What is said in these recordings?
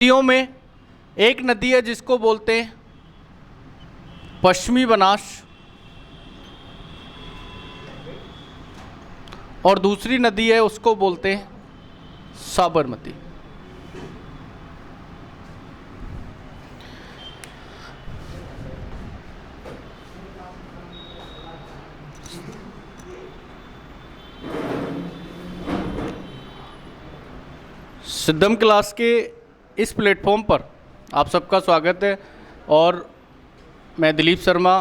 नदियों में एक नदी है जिसको बोलते हैं पश्चिमी बनास और दूसरी नदी है उसको बोलते हैं साबरमती। सिद्धम क्लास के इस प्लेटफॉर्म पर आप सबका स्वागत है। और मैं दिलीप शर्मा,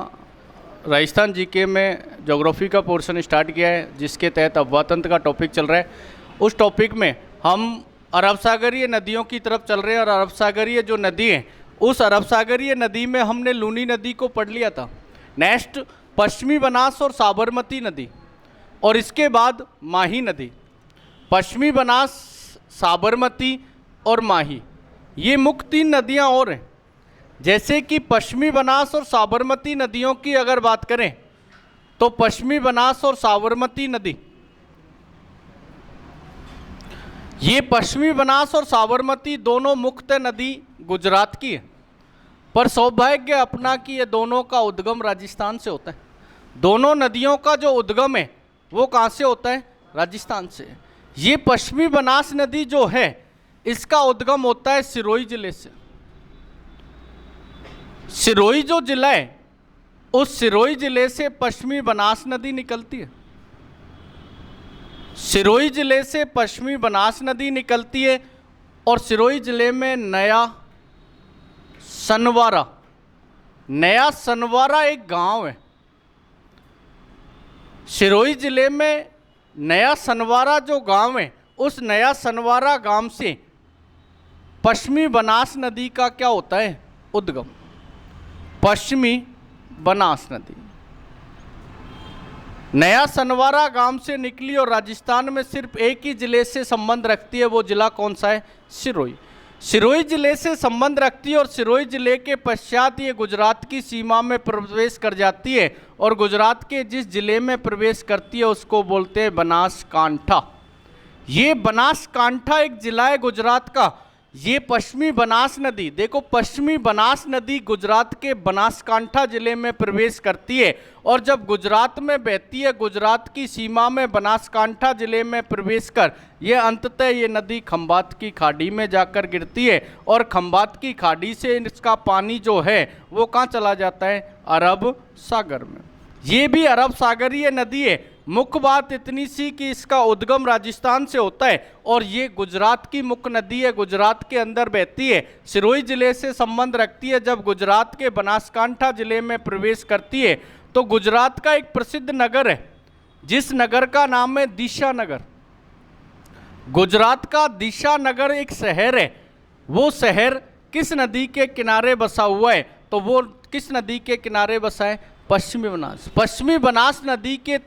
राजस्थान जीके में ज्योग्राफी का पोर्शन स्टार्ट किया है जिसके तहत अफवातंत्र का टॉपिक चल रहा है। उस टॉपिक में हम अरब सागरीय नदियों की तरफ चल रहे हैं और अरब सागरीय जो नदी है उस अरब सागरीय नदी में हमने लूनी नदी को पढ़ लिया था। नेक्स्ट पश्चिमी बनास और साबरमती नदी और इसके बाद माही नदी। पश्चिमी बनास, साबरमती और माही, ये मुख्य 3 नदियां और हैं। जैसे कि पश्चिमी बनास और साबरमती नदियों की अगर बात करें तो पश्चिमी बनास और साबरमती नदी, ये पश्चिमी बनास और साबरमती दोनों मुख्य नदी गुजरात की है, पर सौभाग्य अपना कि ये दोनों का उद्गम राजस्थान से होता है। दोनों नदियों का जो उद्गम है वो कहाँ से होता है? राजस्थान से। ये पश्चिमी बनास नदी जो है इसका उद्गम होता है सिरोही जिले से। सिरोही जो जिला है उस सिरोही जिले से पश्चिमी बनास नदी निकलती है। सिरोही जिले से पश्चिमी बनास नदी निकलती है और सिरोही जिले में नया सनवारा एक गांव है। सिरोही जिले में नया सनवारा जो गांव है उस नया सनवारा गांव से पश्चिमी बनास नदी का क्या होता है? उद्गम। पश्चिमी बनास नदी नया सनवारा गांव से निकली और राजस्थान में सिर्फ एक ही जिले से संबंध रखती है। वो जिला कौन सा है? सिरोही। सिरोही जिले से संबंध रखती है और सिरोही जिले के पश्चात ये गुजरात की सीमा में प्रवेश कर जाती है और गुजरात के जिस जिले में प्रवेश करती है उसको बोलते हैं बनासकांठा। ये बनासकांठा एक जिला है गुजरात का। ये पश्चिमी बनास नदी, देखो पश्चिमी बनास नदी गुजरात के बनासकांठा जिले में प्रवेश करती है और जब गुजरात में बहती है गुजरात की सीमा में बनासकांठा जिले में प्रवेश कर ये अंततः ये नदी खंबात की खाड़ी में जाकर गिरती है और खंबात की खाड़ी से इसका पानी जो है वो कहाँ चला जाता है? अरब सागर में। ये भी अरब सागरीय नदी है। मुख्य बात इतनी सी कि इसका उद्गम राजस्थान से होता है और ये गुजरात की मुख्य नदी है, गुजरात के अंदर बहती है, सिरोही जिले से संबंध रखती है। जब गुजरात के बनासकांठा जिले में प्रवेश करती है तो गुजरात का एक प्रसिद्ध नगर है जिस नगर का नाम है दिशा नगर। गुजरात का दिशा नगर एक शहर है। वो शहर किस नदी के किनारे बसा हुआ है? तो वो किस नदी के किनारे बसा है? पश्चिमी बनास। पश्चिमी बनास नदी के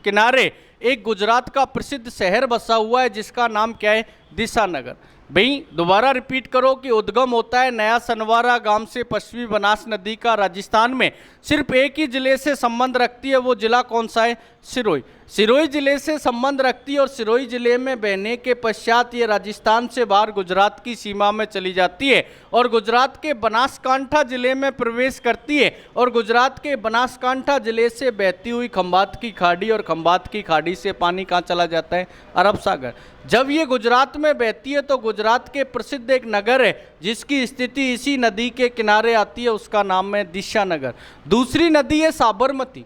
किनारे एक गुजरात का प्रसिद्ध शहर बसा हुआ है जिसका नाम क्या है? दिशा नगर। भाई दोबारा रिपीट करो कि उद्गम होता है नया सनवारा गांव से पश्चिमी बनास नदी का। राजस्थान में सिर्फ एक ही जिले से संबंध रखती है। वो जिला कौन सा है? सिरोही। सिरोही जिले से संबंध रखती है और सिरोही जिले में बहने के पश्चात ये राजस्थान से बाहर गुजरात की सीमा में चली जाती है और गुजरात के बनासकांठा जिले में प्रवेश करती है और गुजरात के बनासकांठा जिले से बहती हुई खंबात की खाड़ी और खंबात की खाड़ी से पानी कहाँ चला जाता है? अरब सागर। जब ये गुजरात में बहती है तो गुजरात के प्रसिद्ध एक नगर है जिसकी स्थिति इसी नदी के किनारे आती है, उसका नाम है दिशा नगर। दूसरी नदी है साबरमती।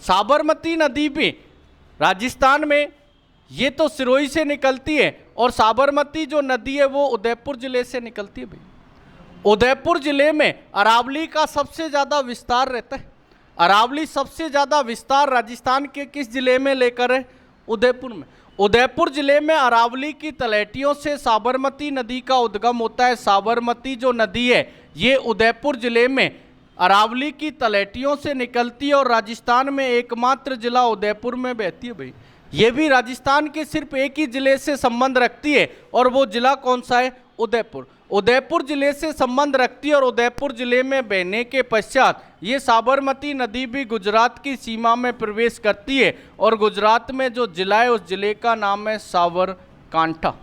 साबरमती नदी भी राजस्थान में, ये तो सिरोही से निकलती है और साबरमती जो नदी है वो उदयपुर जिले से निकलती है। भाई उदयपुर जिले में अरावली का सबसे ज़्यादा विस्तार रहता है। अरावली सबसे ज़्यादा विस्तार राजस्थान के किस जिले में लेकर है? उदयपुर में। उदयपुर जिले में अरावली की तलहटियों से साबरमती नदी का उद्गम होता है। साबरमती जो नदी है ये उदयपुर जिले में अरावली की तलहटियों से निकलती है और राजस्थान में एकमात्र जिला उदयपुर में बहती है। भाई ये भी राजस्थान के सिर्फ एक ही जिले से संबंध रखती है और वो जिला कौन सा है? उदयपुर। उदयपुर जिले से संबंध रखती है और उदयपुर जिले में बहने के पश्चात ये साबरमती नदी भी गुजरात की सीमा में प्रवेश करती है और गुजरात में जो जिला है उस जिले का नाम है साबरकांठा।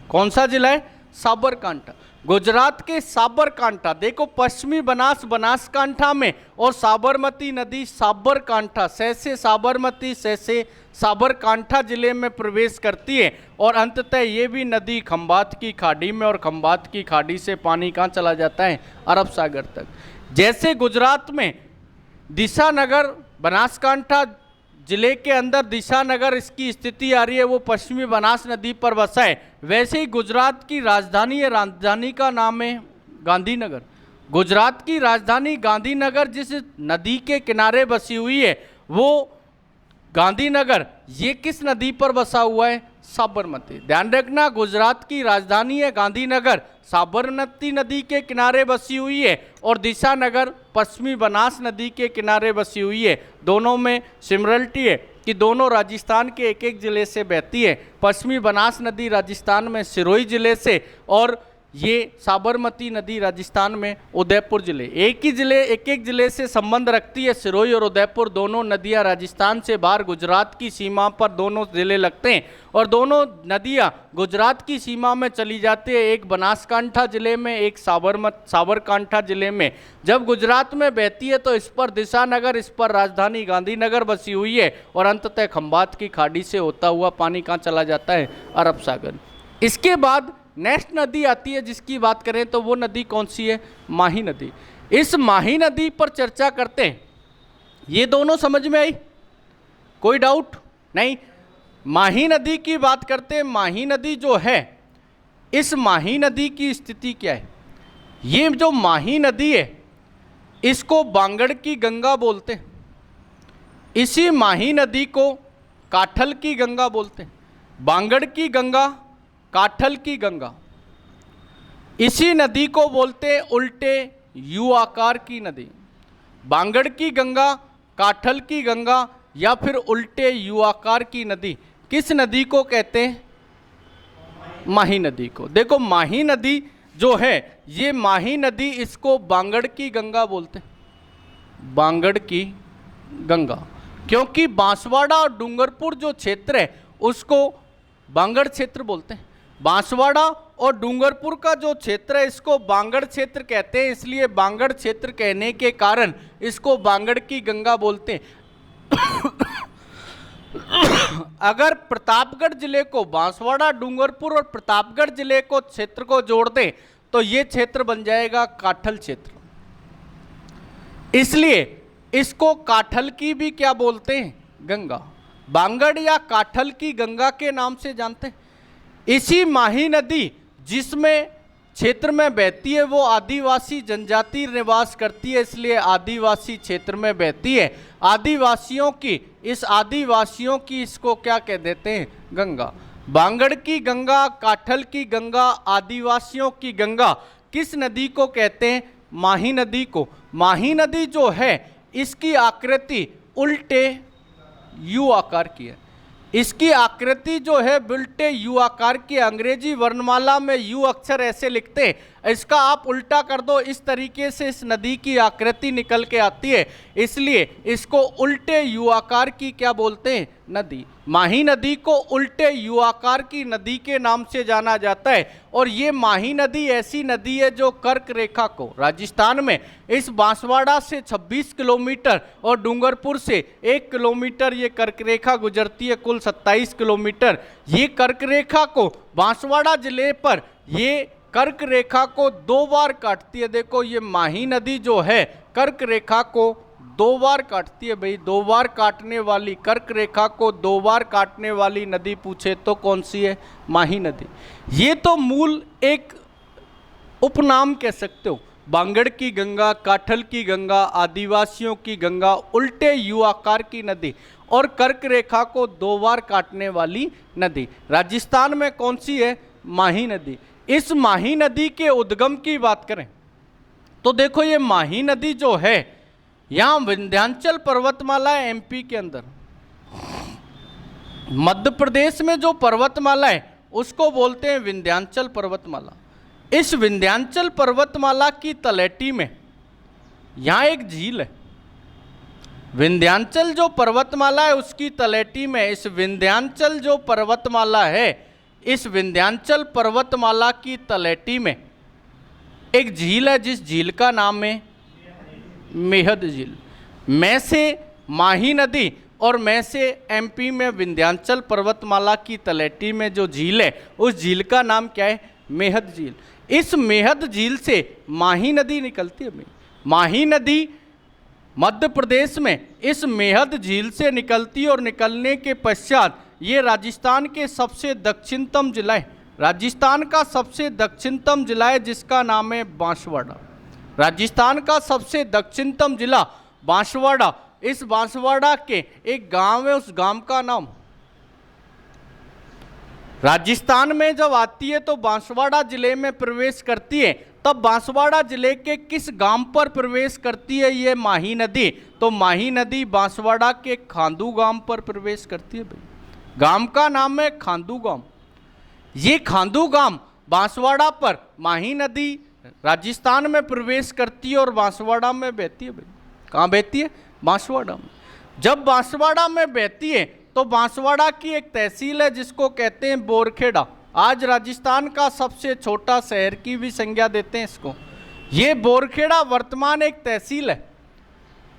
कौन सा जिला है? साबरकांठा। गुजरात के साबरकांठा, देखो पश्चिमी बनास बनासकांठा में और साबरमती नदी साबरकांठा से साबरमती से साबरकांठा जिले में प्रवेश करती है और अंततः ये भी नदी खंबात की खाड़ी में, और खंबात की खाड़ी से पानी कहाँ चला जाता है, अरब सागर तक। जैसे गुजरात में दिशानगर बनासकांठा जिले के अंदर दिशानगर इसकी स्थिति आ रही है, वो पश्चिमी बनास नदी पर बसा है, वैसे ही गुजरात की राजधानी है, राजधानी का नाम है गांधीनगर। गुजरात की राजधानी गांधीनगर जिस नदी के किनारे बसी हुई है वो गांधीनगर, ये किस नदी पर बसा हुआ है, साबरमती। ध्यान रखना, गुजरात की राजधानी है गांधीनगर, साबरमती नदी के किनारे बसी हुई है, और दिशानगर पश्चिमी बनास नदी के किनारे बसी हुई है। दोनों में सिमिलरिटी है कि दोनों राजस्थान के एक एक ज़िले से बहती है। पश्चिमी बनास नदी राजस्थान में सिरोही ज़िले से, और ये साबरमती नदी राजस्थान में उदयपुर ज़िले। एक एक ज़िले से संबंध रखती है। सिरोही और उदयपुर दोनों नदियां राजस्थान से बाहर गुजरात की सीमा पर दोनों ज़िले लगते हैं, और दोनों नदियां गुजरात की सीमा में चली जाती है, एक बनासकांठा ज़िले में, एक साबरकांठा ज़िले में। जब गुजरात में बहती है तो इस पर दिशानगर, इस पर राजधानी गांधीनगर बसी हुई है, और अंततः खंबात की खाड़ी से होता हुआ पानी कहाँ चला जाता है, अरब सागर। इसके बाद नेक्स्ट नदी आती है जिसकी बात करें तो वो नदी कौन सी है, माही नदी। इस माही नदी पर चर्चा करते हैं। ये दोनों समझ में आई, कोई डाउट नहीं। माही नदी की बात करते हैं। माही नदी जो है, इस माही नदी की स्थिति क्या है। ये जो माही नदी है इसको बांगड़ की गंगा बोलते हैं, इसी माही नदी को काठल की गंगा बोलते हैं। बांगड़ की गंगा, काठल की गंगा, इसी नदी को बोलते हैं उल्टे यू आकार की नदी। बांगड़ की गंगा, काठल की गंगा, या फिर उल्टे यू आकार की नदी किस नदी को कहते हैं, माही नदी को। देखो माही नदी जो है, ये माही नदी, इसको बांगड़ की गंगा बोलते हैं, बांगड़ की गंगा, क्योंकि बांसवाड़ा और डूंगरपुर जो क्षेत्र है उसको बांगड़ क्षेत्र बोलते हैं। बांसवाड़ा और डूंगरपुर का जो क्षेत्र है इसको बांगड़ क्षेत्र कहते हैं, इसलिए बांगड़ क्षेत्र कहने के कारण इसको बांगड़ की गंगा बोलते हैं। अगर प्रतापगढ़ जिले को, बांसवाड़ा, डूंगरपुर और प्रतापगढ़ जिले को क्षेत्र को जोड़ दें तो ये क्षेत्र बन जाएगा काठल क्षेत्र, इसलिए इसको काठल की भी क्या बोलते हैं, गंगा। बांगड़ या काठल की गंगा के नाम से जानते हैं। इसी माही नदी जिसमें क्षेत्र में बहती है वो आदिवासी जनजाति निवास करती है, इसलिए आदिवासी क्षेत्र में बहती है। आदिवासियों की, इस आदिवासियों की इसको क्या कह देते हैं, गंगा। बांगड़ की गंगा, काठल की गंगा, आदिवासियों की गंगा किस नदी को कहते हैं, माही नदी को। माही नदी जो है इसकी आकृति उल्टे यू आकार की है, इसकी आकृति जो है उल्टे यू आकार की। अंग्रेजी वर्णमाला में यू अक्षर ऐसे लिखते हैं, इसका आप उल्टा कर दो, इस तरीके से इस नदी की आकृति निकल के आती है, इसलिए इसको उल्टे यू आकार की क्या बोलते हैं, नदी। माही नदी को उल्टे यू आकार की नदी के नाम से जाना जाता है। और ये माही नदी ऐसी नदी है जो कर्क रेखा को, राजस्थान में इस बांसवाड़ा से 26 किलोमीटर और डूंगरपुर से 1 किलोमीटर ये कर्क रेखा गुजरती है, कुल 27 किलोमीटर। ये कर्क रेखा को बांसवाड़ा जिले पर ये कर्क रेखा को 2 बार काटती है। देखो ये माही नदी जो है कर्क रेखा को 2 बार काटती है। भाई 2 बार काटने वाली, कर्क रेखा को 2 बार काटने वाली नदी पूछे तो कौन सी है, माही नदी। ये तो मूल एक उपनाम कह सकते हो, बांगड़ की गंगा, काठल की गंगा, आदिवासियों की गंगा, उल्टे यू आकार की नदी और कर्क रेखा को 2 बार काटने वाली नदी। राजस्थान में कौन सी है, माही नदी। इस माही नदी के उद्गम की बात करें तो देखो ये माही नदी जो है यहाँ विंध्याचल पर्वतमाला है, एमपी के अंदर, मध्य प्रदेश में जो पर्वतमाला है उसको बोलते हैं विंध्याचल पर्वतमाला। इस विंध्याचल पर्वतमाला की तलहटी में यहाँ एक झील है। विंध्याचल जो पर्वतमाला है उसकी तलहटी में इस विंध्याचल जो पर्वतमाला है, इस विंध्याचल पर्वतमाला की तलहटी में एक झील है जिस झील का नाम है मेहद झील। मैं से माही नदी और मैं से एमपी में विंध्याचल पर्वतमाला की तलहटी में जो झील है उस झील का नाम क्या है? मेहद झील। इस मेहद झील से माही नदी निकलती है। माही नदी मध्य प्रदेश में इस मेहद झील से निकलती और निकलने के पश्चात ये राजस्थान के सबसे दक्षिणतम जिला है। राजस्थान का सबसे दक्षिणतम जिला है जिसका नाम है बांसवाड़ा। राजस्थान का सबसे दक्षिणतम जिला बांसवाड़ा। इस बांसवाड़ा के एक गांव है, उस गांव का नाम, राजस्थान में जब आती है तो बांसवाड़ा जिले में प्रवेश करती है। तब बांसवाड़ा जिले के किस गांव पर प्रवेश करती है ये माही नदी? तो माही नदी बांसवाड़ा के खांदू गांव पर प्रवेश करती है। भाई गांव का नाम है खांदू गांव। ये खांदू गांव बांसवाड़ा पर माही नदी राजस्थान में प्रवेश करती है और बांसवाड़ा में बहती है। भाई कहाँ बहती है? बांसवाड़ा में। जब बांसवाड़ा में बहती है तो बांसवाड़ा की एक तहसील है जिसको कहते हैं बोरखेड़ा। आज राजस्थान का सबसे छोटा शहर की भी संज्ञा देते हैं इसको। ये बोरखेड़ा वर्तमान एक तहसील है।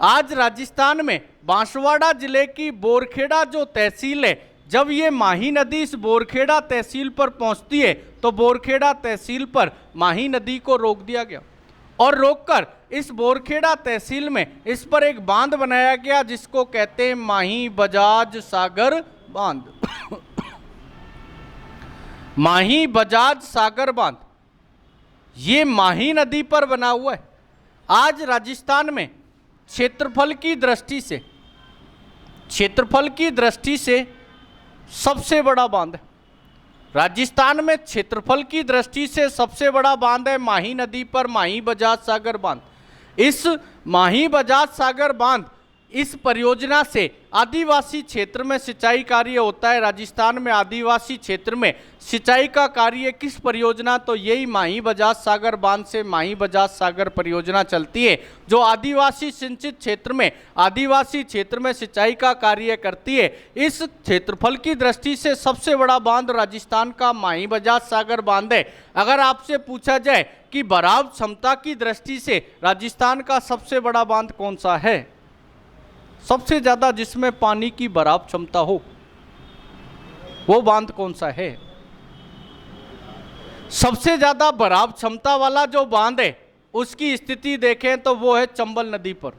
आज राजस्थान में बांसवाड़ा जिले की बोरखेड़ा जो तहसील है, जब ये माही नदी इस बोरखेड़ा तहसील पर पहुंचती है तो बोरखेड़ा तहसील पर माही नदी को रोक दिया गया और रोककर इस बोरखेड़ा तहसील में इस पर एक बांध बनाया गया जिसको कहते हैं माही बजाज सागर बांध। माही बजाज सागर बांध ये माही नदी पर बना हुआ है। आज राजस्थान में क्षेत्रफल की दृष्टि से सबसे बड़ा बांध है। राजस्थान में क्षेत्रफल की दृष्टि से सबसे बड़ा बांध है माही नदी पर माही बजाज सागर बांध। इस माही बजाज सागर बांध इस परियोजना से आदिवासी क्षेत्र में सिंचाई कार्य होता है। राजस्थान में आदिवासी क्षेत्र में सिंचाई का कार्य किस परियोजना? तो यही माही बजाज सागर बांध से माही बजाज सागर परियोजना चलती है जो आदिवासी सिंचित क्षेत्र में आदिवासी क्षेत्र में सिंचाई का कार्य करती है। इस क्षेत्रफल की दृष्टि से सबसे बड़ा बांध राजस्थान का माही बजाज सागर बांध है। अगर आपसे पूछा जाए कि भराव क्षमता की दृष्टि से राजस्थान का सबसे बड़ा बांध कौन सा है, सबसे ज्यादा जिसमें पानी की भराव क्षमता हो, वो बांध कौन सा है? सबसे ज्यादा भराव क्षमता वाला जो बांध है उसकी स्थिति देखें तो वो है चंबल नदी पर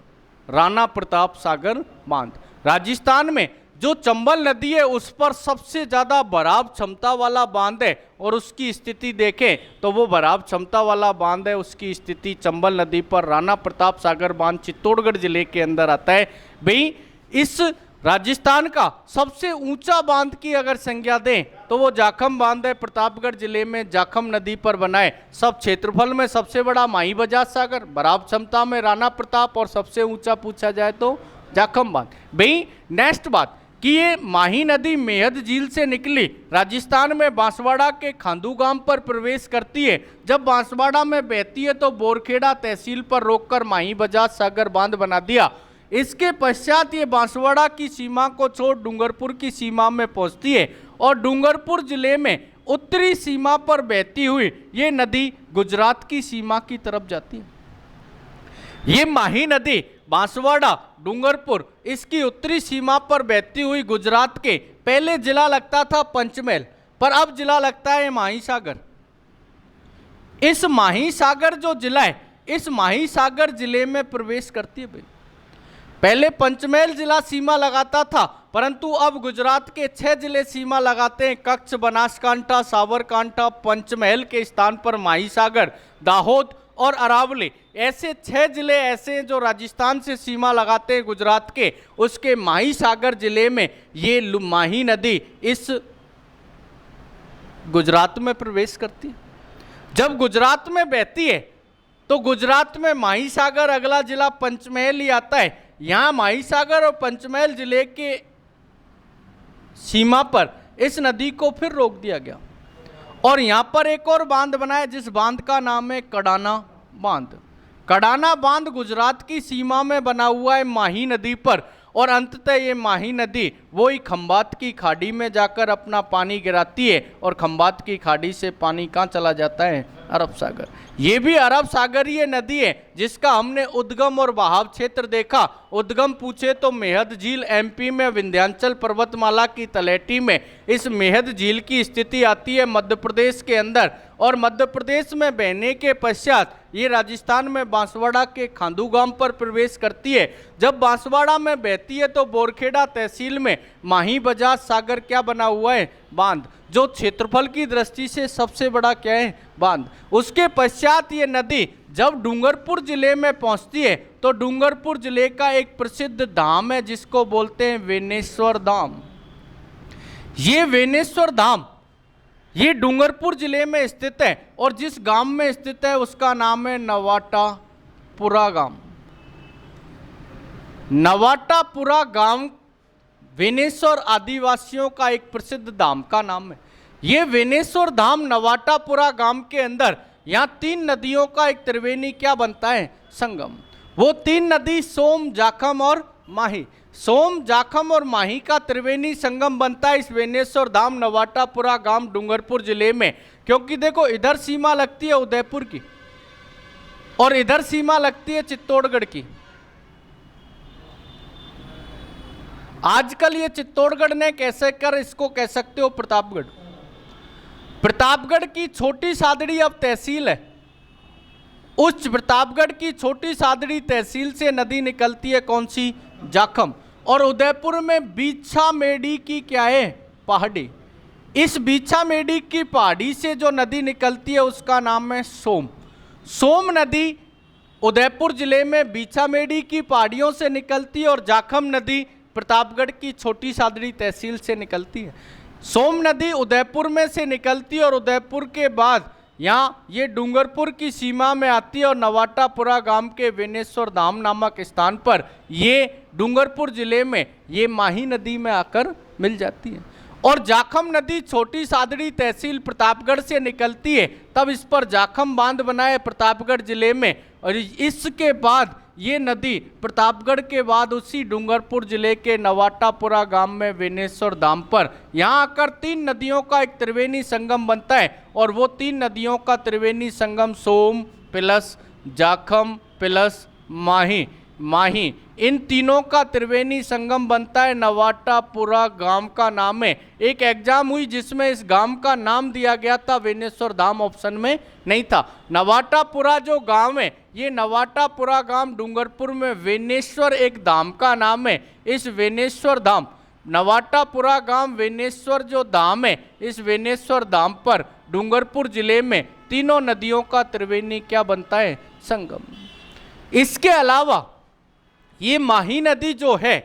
राणा प्रताप सागर बांध। राजस्थान में जो चंबल नदी है उस पर सबसे ज्यादा भराव क्षमता वाला बांध है और उसकी स्थिति देखें तो वो भराव क्षमता वाला बांध है, उसकी स्थिति चंबल नदी पर राणा प्रताप सागर बांध चित्तौड़गढ़ जिले के अंदर आता है। भाई इस राजस्थान का सबसे ऊंचा बांध की अगर संज्ञा दें तो वो जाखम बांध है, प्रतापगढ़ जिले में जाखम नदी पर बना है। सब क्षेत्रफल में सबसे बड़ा माही बजाज सागर, भराव क्षमता में राणा प्रताप और सबसे ऊंचा पूछा जाए तो जाखम बांध। भाई नेक्स्ट बात कि ये माही नदी मेहद झील से निकली, राजस्थान में बांसवाड़ा के खांदू गांव पर प्रवेश करती है। जब बांसवाड़ा में बहती है तो बोरखेड़ा तहसील पर रोककर माही बजाज सागर बांध बना दिया। इसके पश्चात ये बांसवाड़ा की सीमा को छोड़ डूंगरपुर की सीमा में पहुंचती है और डूंगरपुर जिले में उत्तरी सीमा पर बहती हुई ये नदी गुजरात की सीमा की तरफ जाती है। ये माही नदी बांसवाड़ा डूंगरपुर इसकी उत्तरी सीमा पर बहती हुई गुजरात के पहले जिला लगता था पंचमहल, पर अब जिला लगता है माही सागर। इस माही सागर जो जिला है इस माही सागर जिले में प्रवेश करती है। भाई पहले पंचमहल जिला सीमा लगाता था परंतु अब गुजरात के 6 जिले सीमा लगाते हैं। कच्छ, बनासकांठा, साबरकांठा, पंचमहल के स्थान पर माही सागर, दाहोद और अरावली ऐसे 6 जिले ऐसे जो राजस्थान से सीमा लगाते हैं गुजरात के, उसके माही सागर जिले में ये माही नदी इस गुजरात में प्रवेश करती है। जब गुजरात में बहती है तो गुजरात में माही सागर अगला जिला पंचमहल ही आता है। यहां माही सागर और पंचमहल जिले के सीमा पर इस नदी को फिर रोक दिया गया और यहां पर एक और बांध बना है जिस बांध का नाम है कडाना बांध। कडाना बांध गुजरात की सीमा में बना हुआ है माही नदी पर और अंततः ये माही नदी वही खंबात की खाड़ी में जाकर अपना पानी गिराती है और खंबात की खाड़ी से पानी कहाँ चला जाता है? अरब सागर। ये भी अरब सागरीय नदी है जिसका हमने उद्गम और बहाव क्षेत्र देखा। उद्गम पूछे तो मेहद झील एमपी में विंध्याचल पर्वतमाला की तलहटी में इस मेहद झील की स्थिति आती है मध्य प्रदेश के अंदर, और मध्य प्रदेश में बहने के पश्चात ये राजस्थान में बांसवाड़ा के खांदू गांव पर प्रवेश करती है। जब बांसवाड़ा में बहती है तो बोरखेड़ा तहसील में माही बजाज सागर क्या बना हुआ है? बांध, जो क्षेत्रफल की दृष्टि से सबसे बड़ा क्या है? बांध। उसके पश्चात ये नदी जब डूंगरपुर जिले में पहुंचती है तो डूंगरपुर जिले का एक प्रसिद्ध धाम है जिसको बोलते हैं वेनेश्वर धाम। ये वेनेश्वर धाम ये डूंगरपुर जिले में स्थित है और जिस गांव में स्थित है उसका नाम है नवाटापुरा गांव। नवाटापुरा गांव वेनेश्वर आदिवासियों का एक प्रसिद्ध धाम का नाम है। ये वेनेश्वर धाम नवाटापुरा गांव के अंदर यहाँ 3 नदियों का एक त्रिवेणी क्या बनता है? संगम। वो 3 नदी सोम, जाखम और माही, सोम, जाखम और माही का त्रिवेणी संगम बनता है इस वेनेश्वर धाम नवाटापुरा गांव डूंगरपुर जिले में। क्योंकि देखो इधर सीमा लगती है उदयपुर की और इधर सीमा लगती है चित्तौड़गढ़ की। आजकल ये चित्तौड़गढ़ ने कैसे कर इसको कह सकते हो प्रतापगढ़। प्रतापगढ़ की छोटी सादड़ी अब तहसील है। उस प्रतापगढ़ की छोटी सादड़ी तहसील से नदी निकलती है कौन सी? जाखम। और उदयपुर में बीछा मेडी की क्या है? पहाड़ी। इस बीछा मेडी की पहाड़ी से जो नदी निकलती है उसका नाम है सोम। सोम नदी उदयपुर जिले में बीछा मेडी की पहाड़ियों से निकलती है और जाखम नदी प्रतापगढ़ की छोटी सादड़ी तहसील से निकलती है। सोम नदी उदयपुर में से निकलती है और उदयपुर के बाद यहाँ ये डूंगरपुर की सीमा में आती है और नवाटापुरा गांव के वेनेश्वर धाम नामक स्थान पर ये डूंगरपुर जिले में ये माही नदी में आकर मिल जाती है। और जाखम नदी छोटी सादड़ी तहसील प्रतापगढ़ से निकलती है, तब इस पर जाखम बांध बना है प्रतापगढ़ जिले में। और इसके बाद ये नदी प्रतापगढ़ के बाद उसी डूंगरपुर जिले के नवाटापुरा गांव में वेनेश्वर धाम पर यहाँ आकर 3 नदियों का एक त्रिवेणी संगम बनता है। और वो 3 नदियों का त्रिवेणी संगम सोम प्लस जाखम प्लस माही, इन तीनों का त्रिवेणी संगम बनता है नवाटापुरा गांव का नाम है। एक एग्जाम हुई जिसमें इस गांव का नाम दिया गया था, वेनेश्वर धाम ऑप्शन में नहीं था। नवाटापुरा जो गांव है ये नवाटापुरा गांव डूंगरपुर में वेनेश्वर एक धाम का नाम है। इस वेनेश्वर धाम नवाटापुरा गांव वेनेश्वर जो धाम है, इस वेनेश्वर धाम पर डूंगरपुर जिले में तीनों नदियों का त्रिवेणी क्या बनता है? संगम। इसके अलावा ये माही नदी जो है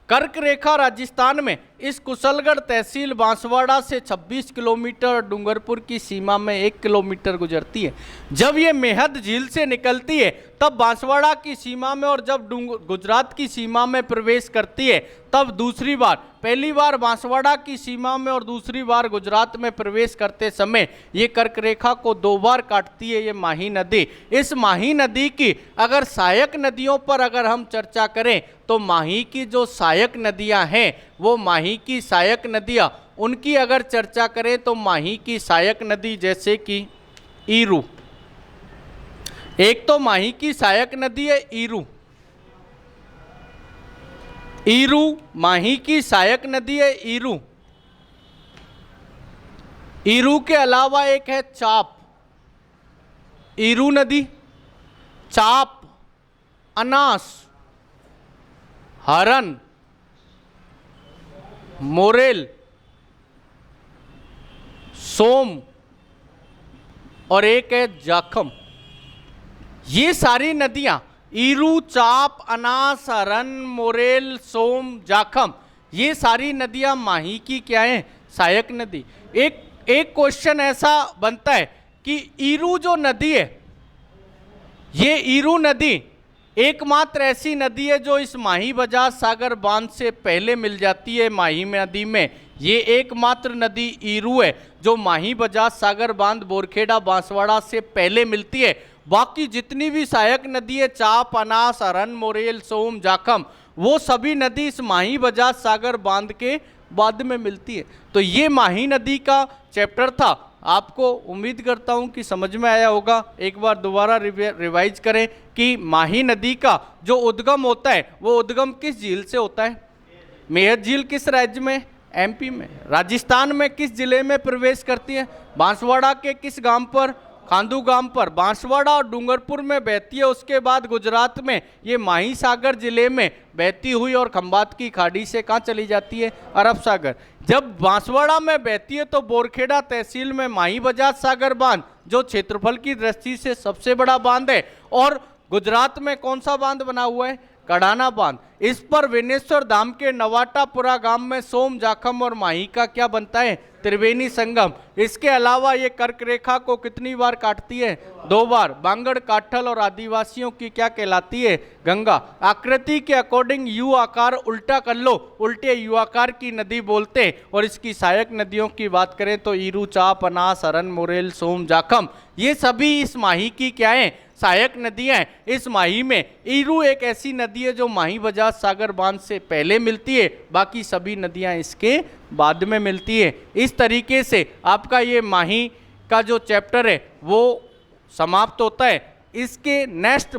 कर्क रेखा राजस्थान में इस कुशलगढ़ तहसील बांसवाड़ा से 26 किलोमीटर, डूंगरपुर की सीमा में 1 किलोमीटर गुजरती है। जब ये मेहद झील से निकलती है तब बांसवाड़ा की सीमा में और जब गुजरात की सीमा में प्रवेश करती है तब दूसरी बार, पहली बार बांसवाड़ा की सीमा में और दूसरी बार गुजरात में प्रवेश करते समय ये कर्क रेखा को 2 बार काटती है ये माही नदी। इस माही नदी की अगर सहायक नदियों पर अगर हम चर्चा करें तो माही की जो सहायक नदियां हैं वो माही की सहायक नदियां, उनकी अगर चर्चा करें तो माही की सहायक नदी जैसे कि ईरू, एक तो माही की सहायक नदी है ईरू माही की सहायक नदी है ईरू के अलावा एक है चाप, ईरू नदी, चाप, अनास, हरन, मोरेल, सोम और एक है जाखम। ये सारी नदियां ईरू, चाप, अनास, हरन, मोरेल, सोम, जाखम, ये सारी नदियां माही की क्या है? सहायक नदी। एक क्वेश्चन ऐसा बनता है कि ईरू जो नदी है, ये ईरू नदी एकमात्र ऐसी नदी है जो इस माही बजाज सागर बांध से पहले मिल जाती है माही नदी में। ये एकमात्र नदी ईरू है जो माही बजाज सागर बांध बोरखेड़ा बांसवाड़ा से पहले मिलती है। बाकी जितनी भी सहायक नदी है चाप, अनास, हरन, मोरेल, सोम, जाखम, वो सभी नदी इस माही बजाज सागर बांध के बाद में मिलती है। तो ये माही नदी का चैप्टर था, आपको उम्मीद करता हूं कि समझ में आया होगा। एक बार दोबारा रिवाइज करें कि माही नदी का जो उद्गम होता है वो उद्गम किस झील से होता है? मेहत झील किस राज्य में? एमपी में। राजस्थान में किस जिले में प्रवेश करती है? बांसवाड़ा के किस गांव पर? खांदू गांव पर। बांसवाड़ा और डूंगरपुर में बहती है, उसके बाद गुजरात में ये माही सागर जिले में बहती हुई और खंभात की खाड़ी से कहाँ चली जाती है? अरब सागर। जब बांसवाड़ा में बहती है तो बोरखेड़ा तहसील में माही बजाज सागर बांध, जो क्षेत्रफल की दृष्टि से सबसे बड़ा बांध है। और गुजरात में कौन सा बांध बना हुआ है? कड़ाना बांध। इस पर वेनेश्वर धाम के नवाटापुरा गांव में सोम, जाखम और माही का क्या बनता है? त्रिवेणी संगम। इसके अलावा ये कर्क रेखा को कितनी बार काटती है? 2 बार। बांगड़, काठल और आदिवासियों की क्या कहलाती है? गंगा। आकृति के अकॉर्डिंग यू आकार उल्टा कर लो, उल्टे यू आकार की नदी बोलते हैं। और इसकी सहायक नदियों की बात करें तो ईरू, चाप, अनास, हरन, मुरेल, सोम, जाखम, ये सभी इस माही की क्या है? सहायक नदियां हैं। इस माही में ईरू एक ऐसी नदी है जो माही बजाज सागर बांध से पहले मिलती है, बाकी सभी नदियां इसके बाद में मिलती है। इस तरीके से आपका ये माही का जो चैप्टर है वो समाप्त होता है। इसके नेक्स्ट